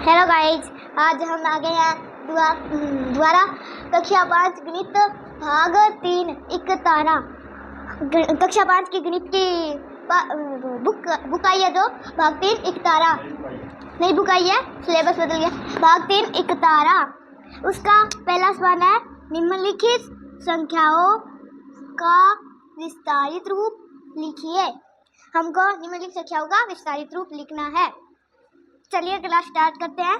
Hello guys, आज हम आ गए हैं द्वारा कक्षा 5 गणित भाग 3 एक तारा। कक्षा 5 की गणित की बुक आई है जो भाग 3 एक तारा नई बुक आई है, सिलेबस बदल गया। भाग 3 एक तारा, उसका पहला सवाल है निम्नलिखित संख्याओं का विस्तारित रूप लिखिए। हमको निम्नलिखित संख्याओं का विस्तारित रूप लिखना है। चलिए क्लास स्टार्ट करते हैं।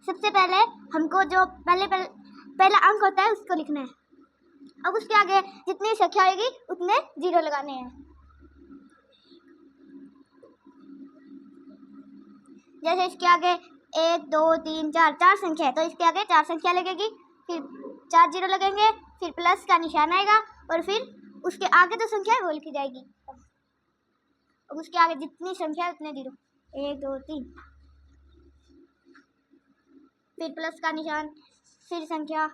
सबसे पहले हमको जो पहला अंक होता है उसको लिखना है। अब उसके आगे जितनी संख्या आएगी उतने जीरो लगाने हैं। जैसे इसके आगे 1 2 3 4 चार संख्या है तो इसके आगे 4 संख्या लगेगी, फिर 4 जीरो लगेंगे, फिर प्लस का निशान आएगा और फिर उसके आगे जो संख्या है वो लिखी जाएगी। अब उसके आगे जितनी संख्या है उतने जीरो, 1 2 3, फिर प्लस का निशान, फिर संख्या।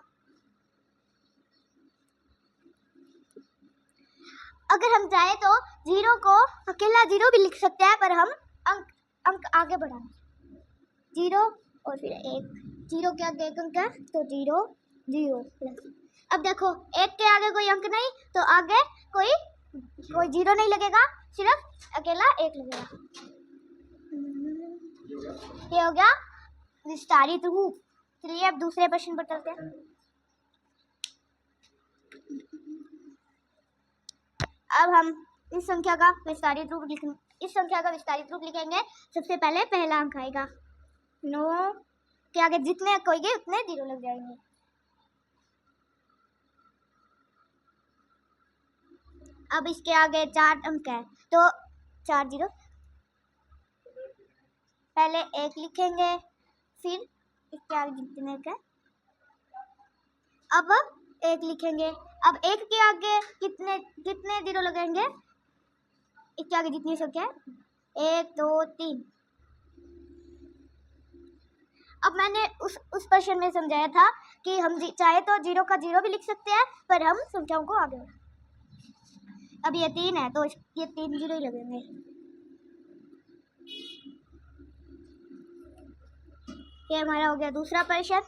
अगर हम चाहे तो जीरो को अकेला जीरो भी लिख सकते हैं, पर हम अंक आगे बढ़ाएं। जीरो और फिर 1, जीरो के आगे एक अंक है तो जीरो जीरो प्लस। अब देखो एक के आगे कोई अंक नहीं तो आगे कोई जीरो नहीं लगेगा, सिर्फ अकेला एक लगेगा। ये हो गया विस्तारित रूप। चलिए अब दूसरे प्रश्न पर चलते हैं। अब हम इस संख्या का विस्तारित रूप लिखेंगे। सबसे पहले पहला अंक आएगा 9 के आगे जितने अंक होंगे उतने जीरो लग जाएंगे। अब इसके आगे 4 अंक है तो 4 जीरो। पहले 1 लिखेंगे, फिर इसके आगे जितने अंक है अब 1 लिखेंगे। अब 1 के आगे कितने जीरो लगेंगे? इसके आगे जितनी संख्या है 1 2 3। अब मैंने उस प्रश्न में समझाया था कि हम चाहे तो जीरो का जीरो भी लिख सकते हैं, पर हम संख्याओं को आगे बढ़ाएं। अब ये 3 है तो ये 3 जीरो ही लगेंगे। ये हमारा हो गया दूसरा प्रश्न।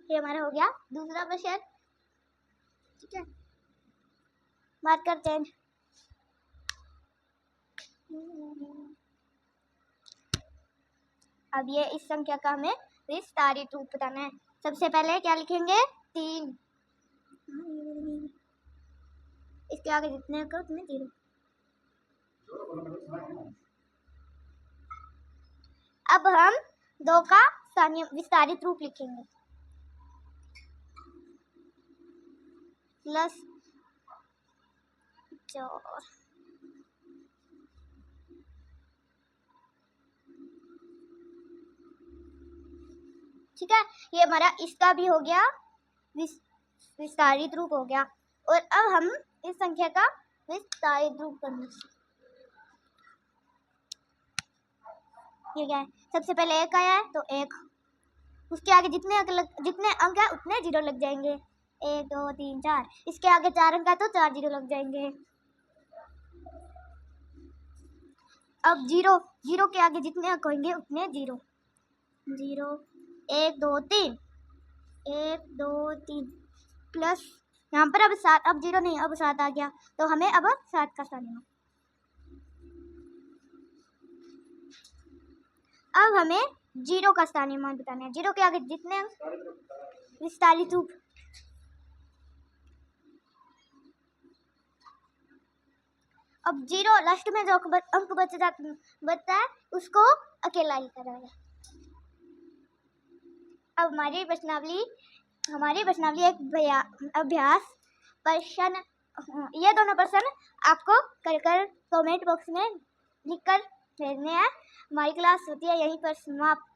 ये हमारा हो गया दूसरा प्रश्न। ठीक है, मार्कर चेंज। अब ये इस संख्या का हमें विस्तारित रूप बताना है। सबसे पहले क्या लिखेंगे? 3। इसके आगे जितने अंक उतने जीरो। अब हम 2 का विस्तारित रूप लिखेंगे। प्लस 4। ठीक है, ये हमारा इसका भी हो गया विस्तारित रूप हो गया। और अब हम इस संख्या का विस्तारित रूप करना। ये क्या है? सबसे पहले 1 आया है तो 1, उसके आगे जितने अंक है उतने जीरो लग जाएंगे। 1 2 3 4। इसके आगे 4 अंक है तो 4 जीरो लग जाएंगे। अब जीरो के आगे जितने अंक होंगे उतने जीरो। 1 2 3, 1 2 3 प्लस यहाँ पर अब 7, अब जीरो नहीं, अब 7 आ गया तो हमें अब 7 का स्थान लेना। अब हमें जीरो का स्थानीय मान बताना है। जीरो के आगे जितने विस्तारित रूप। अब जीरो लास्ट में जो अंक बचता है उसको अकेला लिखा जाएगा। अब हमारी प्रश्नावली एक अभ्यास प्रश्न। ये दोनों प्रश्न आपको कर कमेंट बॉक्स में लिखकर भेजने हैं। हमारी क्लास होती है यहीं पर समाप्त।